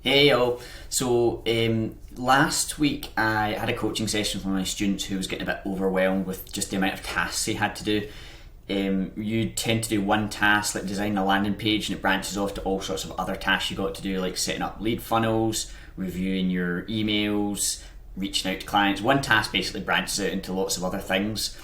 Hey yo! So last week I had a coaching session with one of my students who was getting a bit overwhelmed with just the amount of tasks he had to do. You tend to do one task, like design a landing page, and it branches off to all sorts of other tasks you got to do, like setting up lead funnels, reviewing your emails, reaching out to clients. One task basically branches out into lots of other things.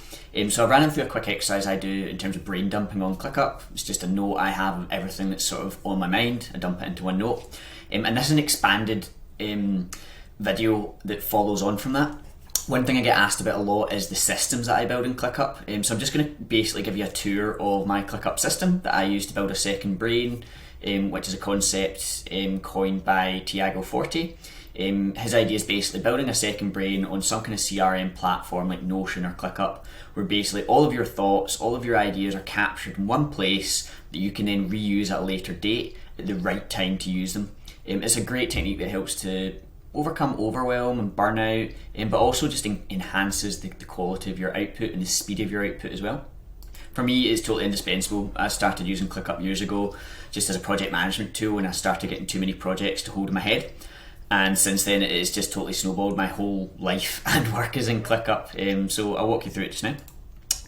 So I ran him through a quick exercise I do in terms of brain dumping on Clickup. It's just a note I have of everything that's sort of on my mind. I dump it into one note. And this is an expanded video that follows on from that. One thing I get asked about a lot is the systems that I build in Clickup. So I'm just going to basically give you a tour of my Clickup system that I use to build a second brain, which is a concept coined by Tiago Forte. His idea is basically building a second brain on some kind of CRM platform like Notion or ClickUp, where basically all of your thoughts, all of your ideas are captured in one place that you can then reuse at a later date at the right time to use them. It's a great technique that helps to overcome overwhelm and burnout, but also just enhances the quality of your output and the speed of your output as well. For me, it's totally indispensable. I started using ClickUp years ago just as a project management tool when I started getting too many projects to hold in my head. And since then, it's just totally snowballed. My whole life and work is in ClickUp. So I'll walk you through it just now.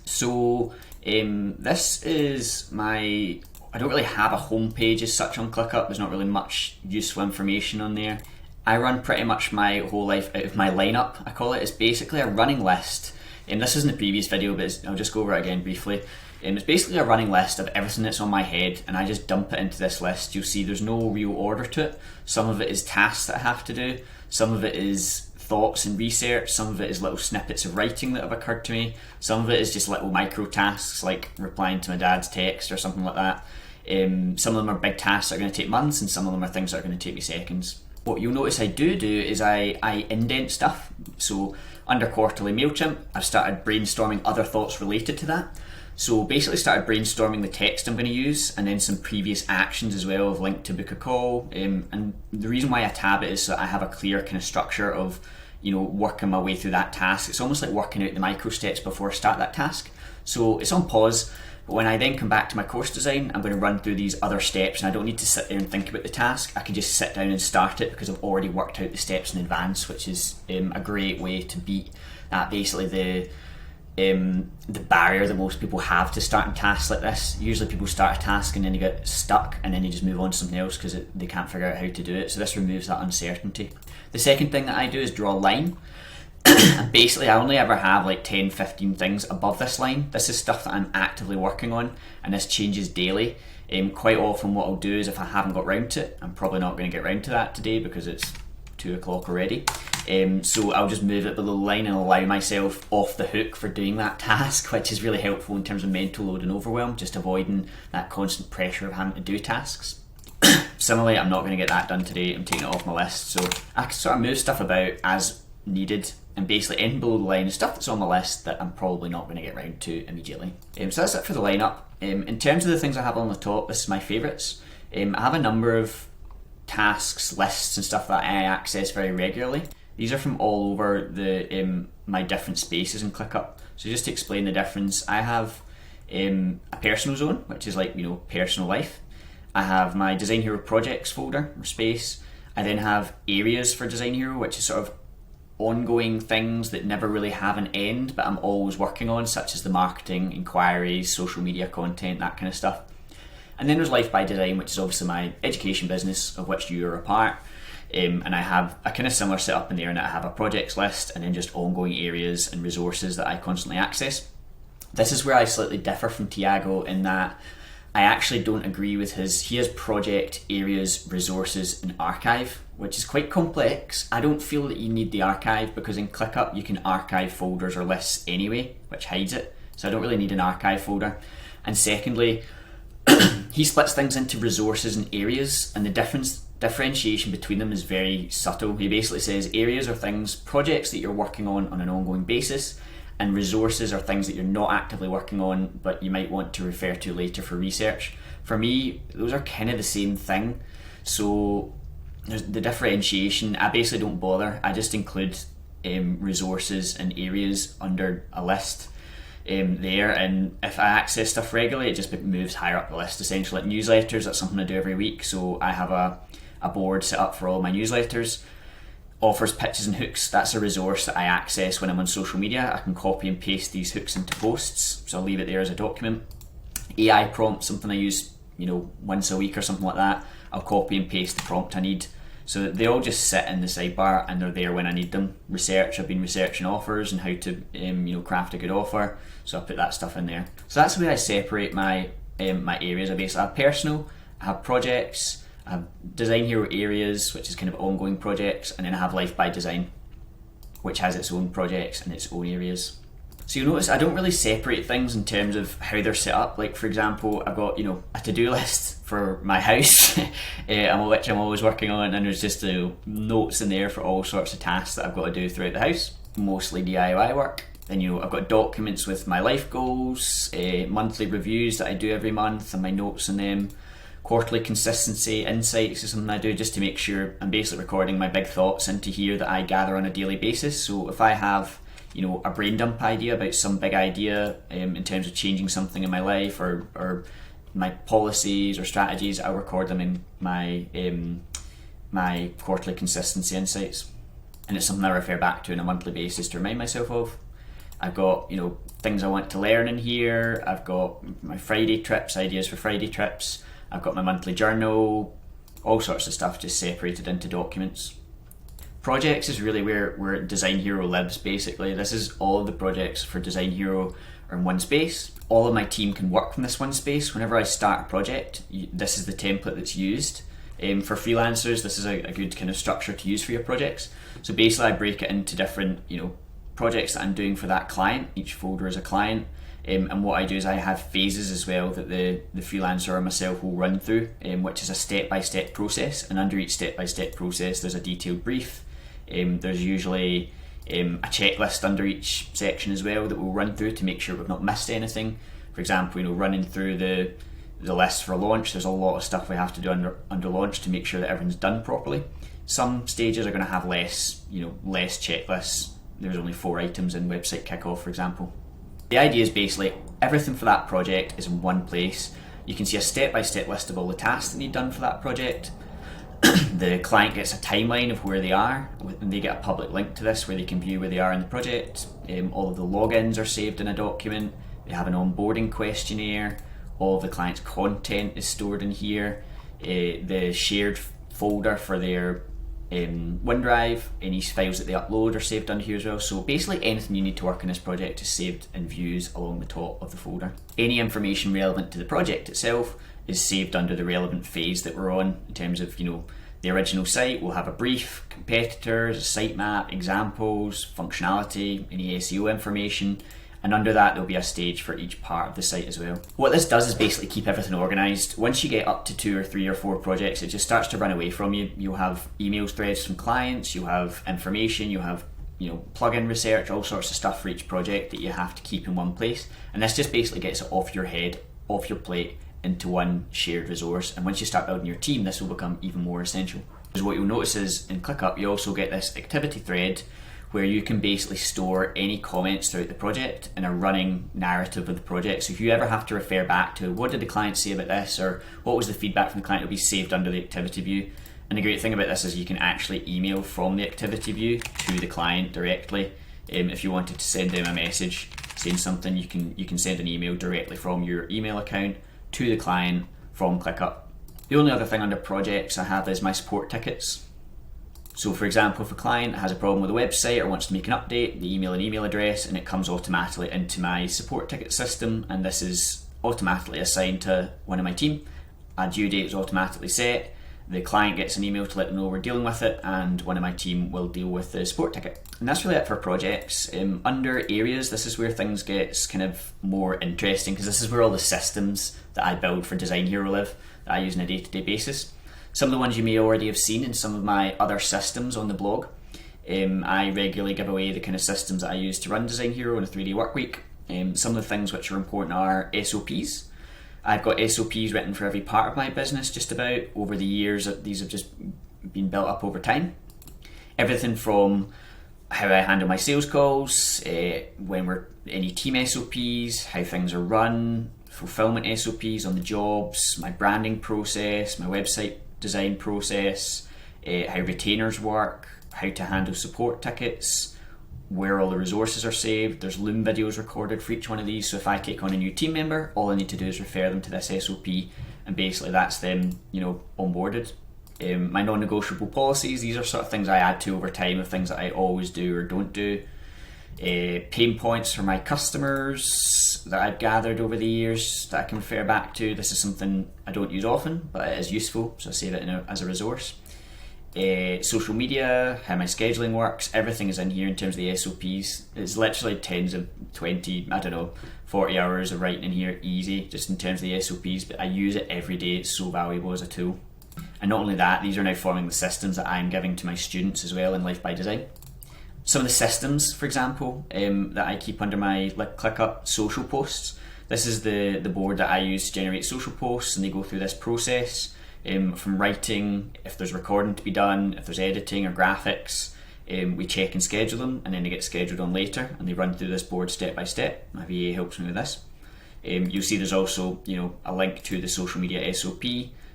So this is my... I don't really have a homepage as such on Clickup. There's not really much useful information on there. I run pretty much my whole life out of my lineup, I call it. It's basically a running list. This is in the previous video, but I'll just go over it again briefly. It's basically a running list of everything that's on my head, and I just dump it into this list. You'll see there's no real order to it. Some of it is tasks that I have to do. Some of it is thoughts and research. Some of it is little snippets of writing that have occurred to me. Some of it is just little micro tasks like replying to my dad's text or something like that. Some of them are big tasks that are going to take months, and some of them are things that are going to take me seconds. What you'll notice I do is I indent stuff. So under quarterly MailChimp, I've started brainstorming other thoughts related to that. So basically started brainstorming the text I'm going to use, and then some previous actions as well of link to book a call. And the reason why I tab it is so that I have a clear kind of structure of, working my way through that task. It's almost like working out the micro steps before I start that task. So it's on pause, but when I then come back to my course design, I'm going to run through these other steps, and I don't need to sit there and think about the task. I can just sit down and start it because I've already worked out the steps in advance, which is a great way to beat that basically the barrier that most people have to starting tasks like this. Usually people start a task and then they get stuck and then they just move on to something else because they can't figure out how to do it. So this removes that uncertainty. The second thing that I do is draw a line. And basically I only ever have like 10-15 things above this line. This is stuff that I'm actively working on, and this changes daily. Quite often what I'll do is if I haven't got round to it, I'm probably not going to get round to that today because it's 2 o'clock already. So I'll just move it below the line and allow myself off the hook for doing that task, which is really helpful in terms of mental load and overwhelm, just avoiding that constant pressure of having to do tasks. Similarly, I'm not going to get that done today. I'm taking it off my list. So I can sort of move stuff about as needed, and basically anything below the line is stuff that's on my list that I'm probably not going to get round to immediately. So that's it for the lineup. In terms of the things I have on the top, this is my favourites. I have a number of tasks, lists and stuff that I access very regularly. These are from all over the my different spaces in ClickUp. So just to explain the difference, I have a personal zone, which is like, personal life. I have my Design Hero projects folder or space. I then have areas for Design Hero, which is sort of ongoing things that never really have an end, but I'm always working on, such as the marketing, inquiries, social media content, that kind of stuff. And then there's Life by Design, which is obviously my education business, of which you are a part. And I have a kind of similar setup in there, in that I have a projects list and then just ongoing areas and resources that I constantly access. This is where I slightly differ from Tiago in that I actually don't agree with he has project, areas, resources and archive, which is quite complex. I don't feel that you need the archive because in ClickUp you can archive folders or lists anyway, which hides it. So I don't really need an archive folder. And secondly, he splits things into resources and areas, and the differentiation between them is very subtle. He basically says areas are things, projects that you're working on an ongoing basis, and resources are things that you're not actively working on but you might want to refer to later for research. For me, those are kind of the same thing. So there's the differentiation. I basically don't bother. I just include resources and areas under a list there, and if I access stuff regularly, it just moves higher up the list essentially. Like newsletters, that's something I do every week. So I have a a board set up for all my newsletters. Offers, pitches and hooks, that's a resource that I access when I'm on social media. I can copy and paste these hooks into posts, so I'll leave it there as a document. AI prompts, something I use once a week or something like that. I'll copy and paste the prompt I need. So they all just sit in the sidebar and they're there when I need them. Research, I've been researching offers and how to craft a good offer, so I put that stuff in there. So that's the way I separate my areas. I basically have personal, I have projects, I have Design Hero areas, which is kind of ongoing projects, and then I have Life by Design, which has its own projects and its own areas. So you'll notice I don't really separate things in terms of how they're set up. Like, for example, I've got a to-do list for my house, which I'm always working on, and there's just notes in there for all sorts of tasks that I've got to do throughout the house, mostly DIY work. Then I've got documents with my life goals, monthly reviews that I do every month and my notes in them. Quarterly consistency insights is something I do just to make sure I'm basically recording my big thoughts into here that I gather on a daily basis. So if I have a brain dump idea about some big idea in terms of changing something in my life or my policies or strategies, I'll record them in my quarterly consistency insights, and it's something I refer back to on a monthly basis to remind myself of. I've got things I want to learn in here. I've got my Friday trips, ideas for Friday trips. I've got my monthly journal, all sorts of stuff just separated into documents. Projects is really where Design Hero lives, basically. This is all of the projects for Design Hero are in one space. All of my team can work from this one space. Whenever I start a project, this is the template that's used. For freelancers, this is a good kind of structure to use for your projects. So basically I break it into different projects that I'm doing for that client. Each folder is a client. And what I do is I have phases as well that the freelancer or myself will run through, which is a step-by-step process. And under each step-by-step process, there's a detailed brief. There's usually a checklist under each section as well that we'll run through to make sure we've not missed anything. For example, running through the list for launch, there's a lot of stuff we have to do under launch to make sure that everything's done properly. Some stages are going to have less checklists. There's only 4 items in website kickoff, for example. The idea is basically everything for that project is in one place. You can see a step-by-step list of all the tasks that need done for that project. The client gets a timeline of where they are, and they get a public link to this where they can view where they are in the project. All of the logins are saved in a document. They have an onboarding questionnaire. All of the client's content is stored in here. The shared folder for their OneDrive, any files that they upload are saved under here as well. So basically anything you need to work on this project is saved in views along the top of the folder. Any information relevant to the project itself is saved under the relevant phase that we're on in terms of the original site. We'll have a brief, competitors, a sitemap, examples, functionality, any SEO information, and under that there'll be a stage for each part of the site as well. What this does is basically keep everything organised. Once you get up to 2 or 3 or 4 projects, it just starts to run away from you. You'll have emails threads from clients, you'll have information, you'll have plugin research, all sorts of stuff for each project that you have to keep in one place. And this just basically gets it off your head, off your plate, into one shared resource. And once you start building your team, this will become even more essential. Because what you'll notice is in Clickup, you also get this activity thread where you can basically store any comments throughout the project in a running narrative of the project. So if you ever have to refer back to what did the client say about this, or what was the feedback from the client, it'll be saved under the activity view. And the great thing about this is you can actually email from the activity view to the client directly. If you wanted to send them a message saying something, you can send an email directly from your email account to the client from Clickup. The only other thing under projects I have is my support tickets. So for example, if a client has a problem with a website or wants to make an update, they email an email address and it comes automatically into my support ticket system, and this is automatically assigned to one of my team. A due date is automatically set. The client gets an email to let them know we're dealing with it, and one of my team will deal with the support ticket. And that's really it for projects. Under areas, this is where things get kind of more interesting, because this is where all the systems that I build for Design Hero live, that I use on a day-to-day basis. Some of the ones you may already have seen in some of my other systems on the blog. I regularly give away the kind of systems that I use to run Design Hero in a 3-day work week. Some of the things which are important are SOPs. I've got SOPs written for every part of my business just about. Over the years, these have just been built up over time. Everything from how I handle my sales calls, when we're any team SOPs, how things are run, fulfillment SOPs on the jobs, my branding process, my website design process, how retainers work, how to handle support tickets, where all the resources are saved. There's Loom videos recorded for each one of these, so if I take on a new team member, all I need to do is refer them to this SOP, and basically that's them, onboarded. My non-negotiable policies, these are sort of things I add to over time of things that I always do or don't do. Pain points for my customers that I've gathered over the years that I can refer back to. This is something I don't use often, but it is useful, so I save it as a resource. Social media, how my scheduling works, everything is in here in terms of the SOPs. It's literally tens of 20, 40 hours of writing in here, easy, just in terms of the SOPs, but I use it every day. It's so valuable as a tool. And not only that, these are now forming the systems that I'm giving to my students as well in Life by Design. Some of the systems, for example, that I keep under my Clickup social posts. This is the board that I use to generate social posts, and they go through this process from writing, if there's recording to be done, if there's editing or graphics. We check and schedule them, and then they get scheduled on later, and they run through this board step by step. My VA helps me with this. You'll see there's also a link to the social media SOP.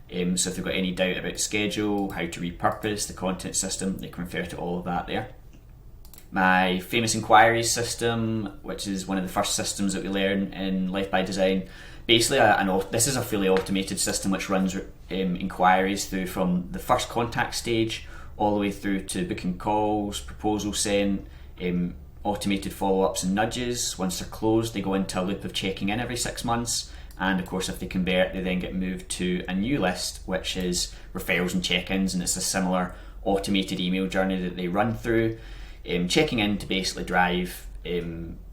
So if they've got any doubt about the schedule, how to repurpose the content system, they can refer to all of that there. My famous enquiries system, which is one of the first systems that we learn in Life by Design. Basically, this is a fully automated system which runs inquiries through from the first contact stage all the way through to booking calls, proposals sent, automated follow-ups and nudges. Once they're closed, they go into a loop of checking in every 6 months. And of course, if they convert, they then get moved to a new list, which is referrals and check-ins, and it's a similar automated email journey that they run through, checking in to basically drive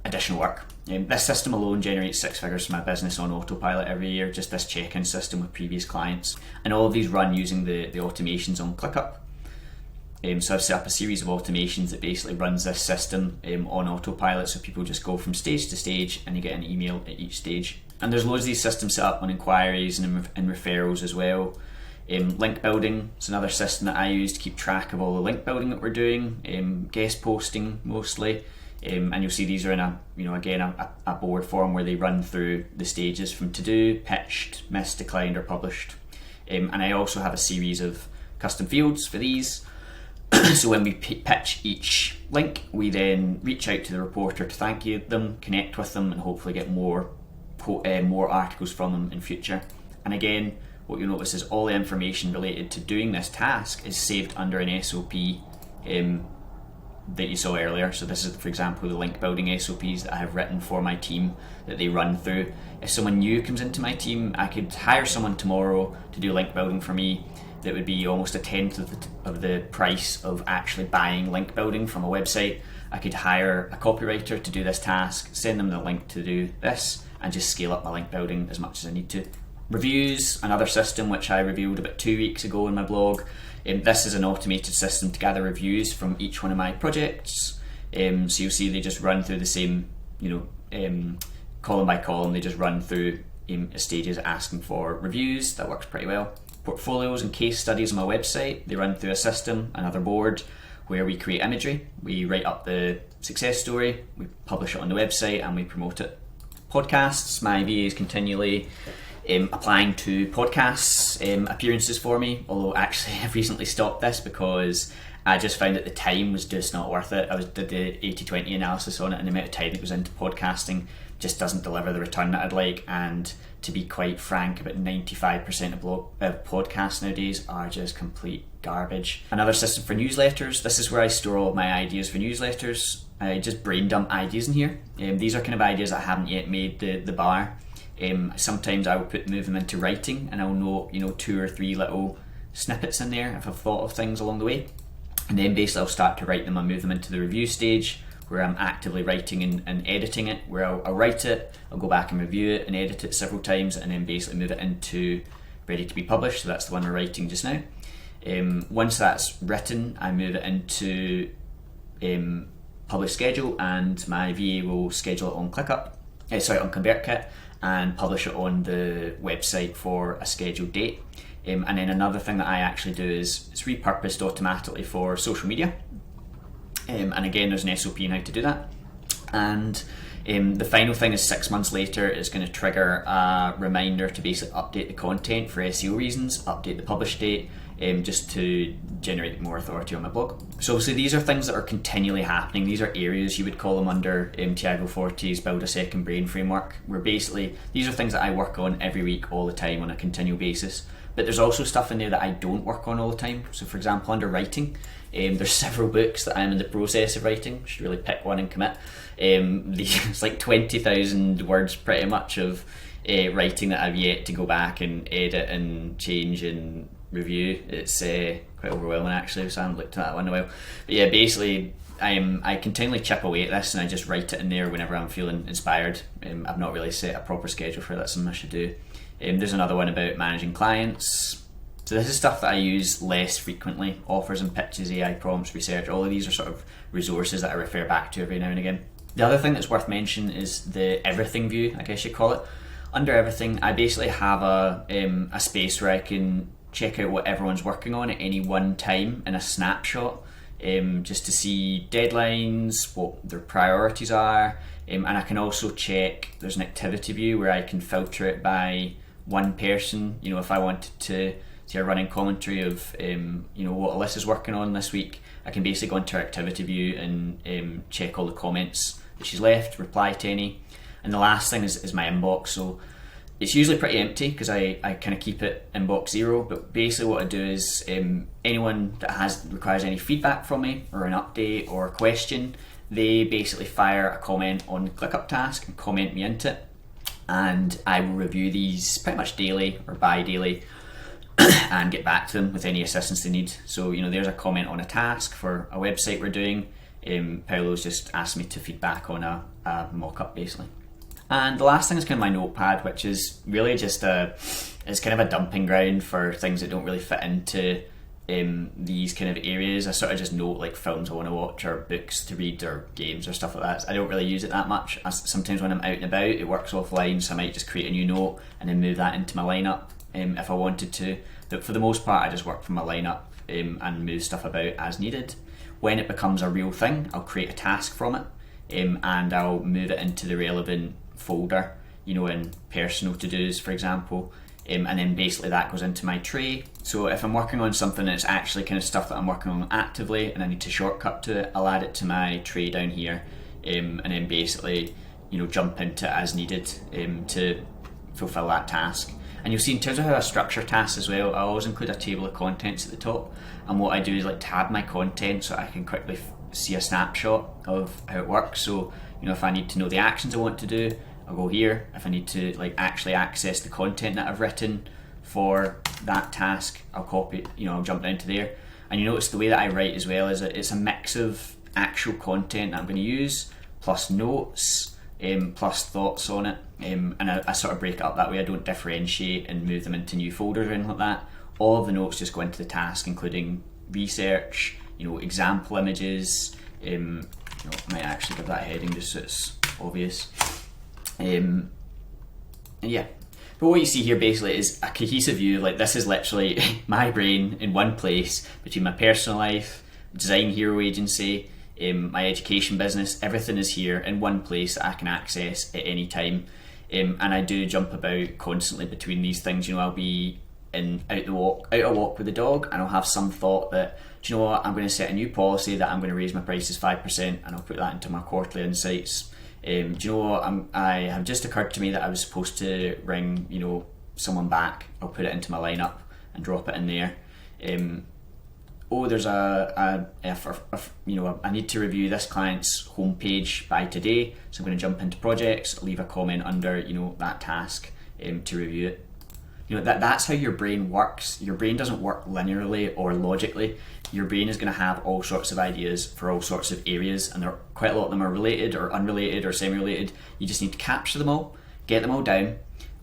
additional work. This system alone generates 6 figures for my business on autopilot every year, just this check-in system with previous clients. And all of these run using the automations on Clickup. So I've set up a series of automations that basically runs this system on autopilot, so people just go from stage to stage and you get an email at each stage. And there's loads of these systems set up on inquiries and referrals as well. Link building is another system that I use to keep track of all the link building that we're doing, guest posting mostly. And you'll see these are in a board form where they run through the stages from to do, pitched, missed, declined or published. And I also have a series of custom fields for these. So when we pitch each link, we then reach out to the reporter to thank them, connect with them, and hopefully get more articles from them in future. And again, what you'll notice is all the information related to doing this task is saved under an SOP that you saw earlier. So this is, for example, the link building SOPs that I have written for my team that they run through. If someone new comes into my team, I could hire someone tomorrow to do link building for me. That would be almost a tenth of the price of actually buying link building from a website. I could hire a copywriter to do this task, send them the link to do this, and just scale up my link building as much as I need to. Reviews, another system which I revealed about 2 weeks ago in my blog. This is an automated system to gather reviews from each one of my projects. So you'll see they just run through the same, column by column. They just run through stages asking for reviews. That works pretty well. Portfolios and case studies on my website, they run through a system, another board, where we create imagery. We write up the success story, we publish it on the website, and we promote it. Podcasts, my VA is continually applying to podcasts appearances for me, although actually I've recently stopped this because I just found that the time was just not worth it. Did the 80-20 analysis on it, and the amount of time that goes into podcasting just doesn't deliver the return that I'd like. And to be quite frank, about 95% of podcasts nowadays are just complete garbage. Another system for newsletters. This is where I store all of my ideas for newsletters. I just brain dump ideas in here. These are kind of ideas that I haven't yet made the bar. Sometimes I will move them into writing, and I'll note 2 or 3 little snippets in there if I've thought of things along the way. And then basically I'll start to write them and move them into the review stage, where I'm actively writing and editing it, where I'll write it, I'll go back and review it and edit it several times, and then basically move it into ready to be published. So that's the one we're writing just now. Once that's written, I move it into publish schedule, and my VA will schedule it on Clickup, on ConvertKit, and publish it on the website for a scheduled date. And then another thing that I actually do is it's repurposed automatically for social media. And again, there's an SOP on how to do that. And the final thing is 6 months later is going to trigger a reminder to basically update the content for SEO reasons, update the publish date, just to generate more authority on my blog. So obviously these are things that are continually happening. These are areas, you would call them, under Tiago Forte's Build a Second Brain framework, where basically these are things that I work on every week, all the time, on a continual basis. But there's also stuff in there that I don't work on all the time. So for example, under writing, there's several books that I'm in the process of writing. Should really pick one and commit. It's like 20,000 words pretty much of writing that I've yet to go back and edit and change and review. It's quite overwhelming actually, so I haven't looked at that one in a while. But yeah, basically I continually chip away at this and I just write it in there whenever I'm feeling inspired. I've not really set a proper schedule for that. That's something I should do. There's another one about managing clients. So this is stuff that I use less frequently. Offers and pitches, AI prompts, research, all of these are sort of resources that I refer back to every now and again. The other thing that's worth mentioning is the everything view, I guess you call it. Under everything, I basically have a space where I can check out what everyone's working on at any one time in a snapshot, just to see deadlines, what their priorities are, and I can also check, there's an activity view where I can filter it by one person. You know, if I wanted to see a running commentary of what Alyssa's working on this week, I can basically go into her activity view and check all the comments that she's left, reply to any. And the last thing is my inbox. So it's usually pretty empty because I kind of keep it inbox 0, but basically what I do is anyone that requires any feedback from me or an update or a question, they basically fire a comment on the Clickup task and comment me into it, and I will review these pretty much daily or bi-daily and get back to them with any assistance they need. So there's a comment on a task for a website we're doing. Paolo's just asked me to feedback on a mock-up basically. And the last thing is kind of my notepad, which is really just it's kind of a dumping ground for things that don't really fit into these kind of areas. I sort of just note like films I want to watch or books to read or games or stuff like that. I don't really use it that much. Sometimes when I'm out and about, it works offline, so I might just create a new note and then move that into my lineup if I wanted to. But for the most part, I just work from my lineup and move stuff about as needed. When it becomes a real thing, I'll create a task from it and I'll move it into the relevant folder, in personal to-dos, for example, and then basically that goes into my tray. So if I'm working on something that's actually kind of stuff that I'm working on actively and I need to shortcut to it, I'll add it to my tray down here, and then basically jump into it as needed to fulfill that task. And you'll see in terms of how I structure tasks as well, I always include a table of contents at the top, and what I do is like tab my content so I can quickly see a snapshot of how it works. So if I need to know the actions I want to do, I'll go here. If I need to actually access the content that I've written for that task, I'll copy it, I'll jump down to there. And you notice the way that I write as well is that it's a mix of actual content that I'm going to use, plus notes, plus thoughts on it, and I sort of break it up that way. I don't differentiate and move them into new folders or anything like that. All of the notes just go into the task, including research, example images. I might actually give that a heading just so it's obvious. Yeah, but what you see here basically is a cohesive view. This is literally my brain in one place between my personal life, design hero agency, my education business. Everything is here in one place that I can access at any time, and I do jump about constantly between these things. I'll be out a walk with the dog, and I'll have some thought that, do you know what, I'm going to set a new policy that I'm going to raise my prices 5%, and I'll put that into my quarterly insights. Do you know what, I have just occurred to me that I was supposed to ring someone back. I'll put it into my lineup and drop it in there. There's I need to review this client's homepage by today, so I'm going to jump into projects, leave a comment under that task to review it. That's how your brain works. Your brain doesn't work linearly or logically. Your brain is going to have all sorts of ideas for all sorts of areas, and quite a lot of them are related or unrelated or semi-related. You just need to capture them all, get them all down,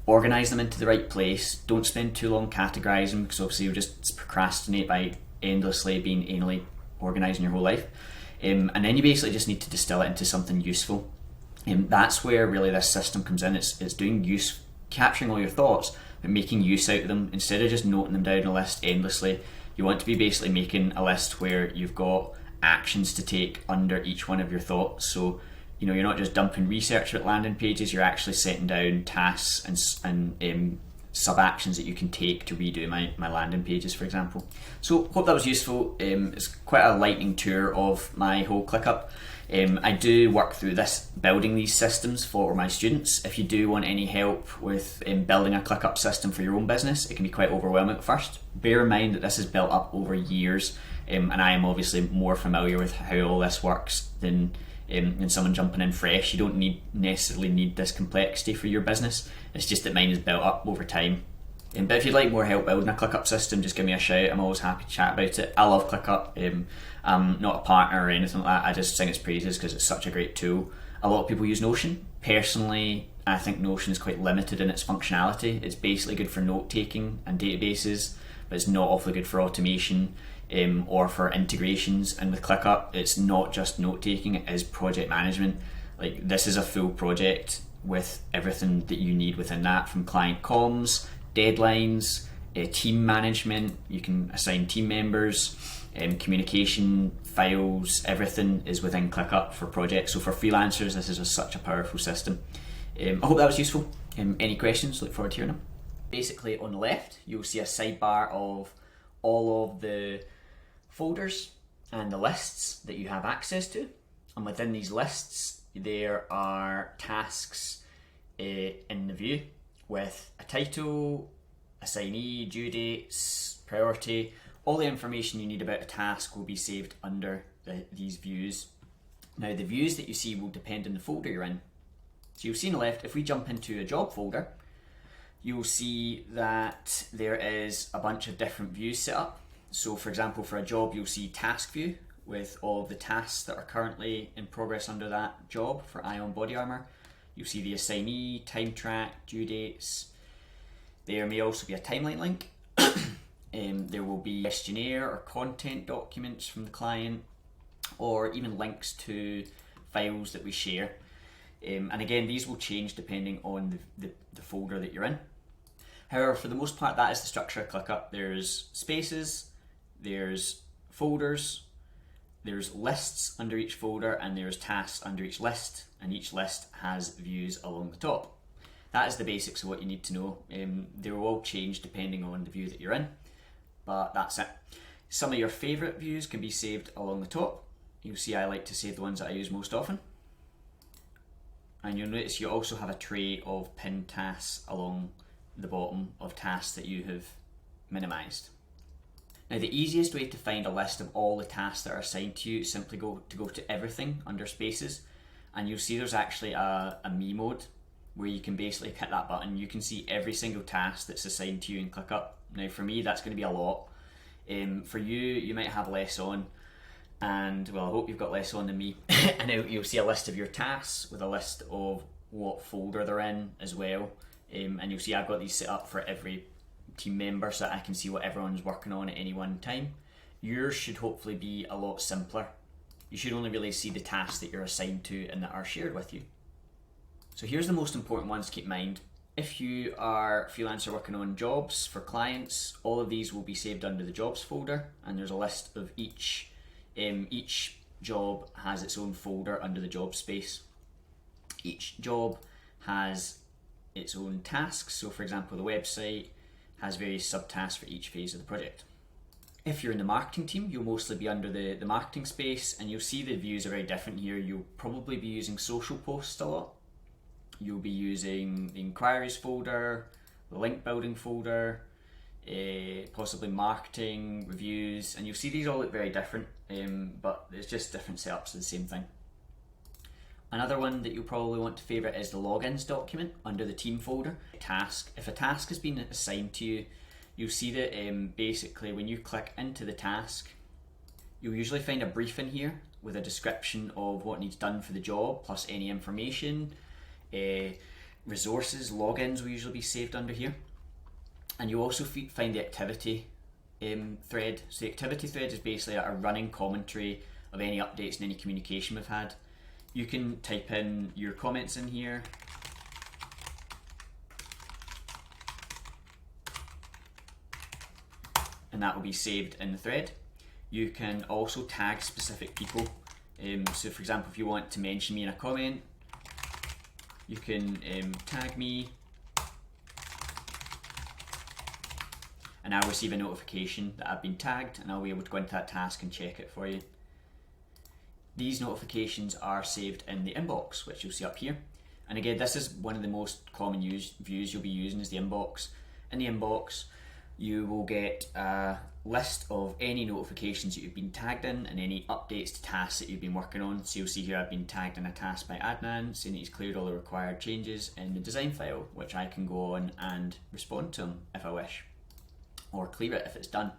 organise them into the right place. Don't spend too long categorising, because obviously you'll just procrastinate by endlessly being anally organising your whole life. And then you basically just need to distill it into something useful. That's where really this system comes in. It's doing use, capturing all your thoughts, but making use out of them instead of just noting them down a list endlessly. You want to be basically making a list where you've got actions to take under each one of your thoughts. So you're not just dumping research at landing pages, you're actually setting down tasks and sub-actions that you can take to redo my landing pages, for example. So hope that was useful. It's quite a lightning tour of my whole Clickup. I do work through this, building these systems for my students. If you do want any help with building a Clickup system for your own business, it can be quite overwhelming at first. Bear in mind that this is built up over years, and I am obviously more familiar with how all this works than someone jumping in fresh. You don't necessarily need this complexity for your business. It's just that mine is built up over time. But if you'd like more help building a Clickup system, just give me a shout. I'm always happy to chat about it. I love Clickup. I'm not a partner or anything like that. I just sing its praises because it's such a great tool. A lot of people use Notion. Personally, I think Notion is quite limited in its functionality. It's basically good for note-taking and databases, but it's not awfully good for automation or for integrations. And with Clickup, it's not just note-taking, it is project management. Like, this is a full project with everything that you need within that, from client comms, deadlines, team management. You can assign team members, communication, files, everything is within Clickup for projects. So for freelancers, this is such a powerful system. I hope that was useful. Any questions? Look forward to hearing them. Basically, on the left, you'll see a sidebar of all of the folders and the lists that you have access to. And within these lists, there are tasks in the view with a title, assignee, due dates, priority. All the information you need about a task will be saved under these views. Now, the views that you see will depend on the folder you're in. So you'll see on the left, if we jump into a job folder, you'll see that there is a bunch of different views set up. So for example, for a job, you'll see task view with all of the tasks that are currently in progress under that job for Ion Body Armor. You'll see the assignee, time track, due dates. There may also be a timeline link. There will be questionnaire or content documents from the client, or even links to files that we share. And again, these will change depending on the folder that you're in. However, for the most part, that is the structure of Clickup. There's spaces, there's folders, there's lists under each folder, and there's tasks under each list, and each list has views along the top. That is the basics of what you need to know. They will all change depending on the view that you're in, but that's it. Some of your favourite views can be saved along the top. You'll see I like to save the ones that I use most often. And you'll notice you also have a tray of pinned tasks along the bottom of tasks that you have minimised. Now, the easiest way to find a list of all the tasks that are assigned to you is simply go to everything under spaces, and you'll see there's actually a me mode where you can basically hit that button. You can see every single task that's assigned to you in Clickup. Now, for me, that's going to be a lot. For you, you might have less on, and well, I hope you've got less on than me. And now you'll see a list of your tasks with a list of what folder they're in as well. And you'll see I've got these set up for every team member so that I can see what everyone's working on at any one time. Yours should hopefully be a lot simpler. You should only really see the tasks that you're assigned to and that are shared with you. So here's the most important ones to keep in mind. If you are a freelancer working on jobs for clients, all of these will be saved under the jobs folder, and there's a list of each. Each job has its own folder under the job space. Each job has its own tasks. So for example, the website has various subtasks for each phase of the project. If you're in the marketing team, you'll mostly be under the marketing space, and you'll see the views are very different here. You'll probably be using social posts a lot. You'll be using the enquiries folder, the link building folder, possibly marketing, reviews, and you'll see these all look very different, but it's just different setups of the same thing. Another one that you'll probably want to favourite is the logins document under the team folder. Task. If a task has been assigned to you, you'll see that basically when you click into the task, you'll usually find a brief in here with a description of what needs done for the job, plus any information, resources, logins will usually be saved under here. And you also find the activity thread. So the activity thread is basically a running commentary of any updates and any communication we've had. You can type in your comments in here. And that will be saved in the thread. You can also tag specific people. So for example, if you want to mention me in a comment, you can tag me and I'll receive a notification that I've been tagged, and I'll be able to go into that task and check it for you. These notifications are saved in the inbox, which you'll see up here. And again, this is one of the most common views you'll be using, is the inbox. In the inbox, you will get a list of any notifications that you've been tagged in and any updates to tasks that you've been working on. So you'll see here I've been tagged in a task by Adnan saying that he's cleared all the required changes in the design file, which I can go on and respond to him if I wish, or clear it if it's done.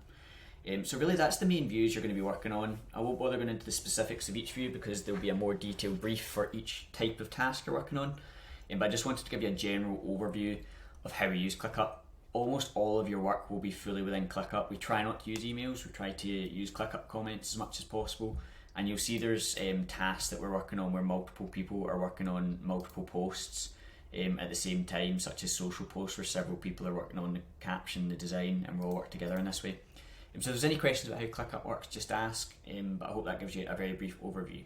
So really that's the main views you're going to be working on. I won't bother going into the specifics of each view because there'll be a more detailed brief for each type of task you're working on. But I just wanted to give you a general overview of how we use Clickup. Almost all of your work will be fully within Clickup. We try not to use emails, we try to use Clickup comments as much as possible. And you'll see there's tasks that we're working on where multiple people are working on multiple posts at the same time, such as social posts where several people are working on the caption, the design, and we'll all work together in this way. So if there's any questions about how Clickup works, just ask, but I hope that gives you a very brief overview.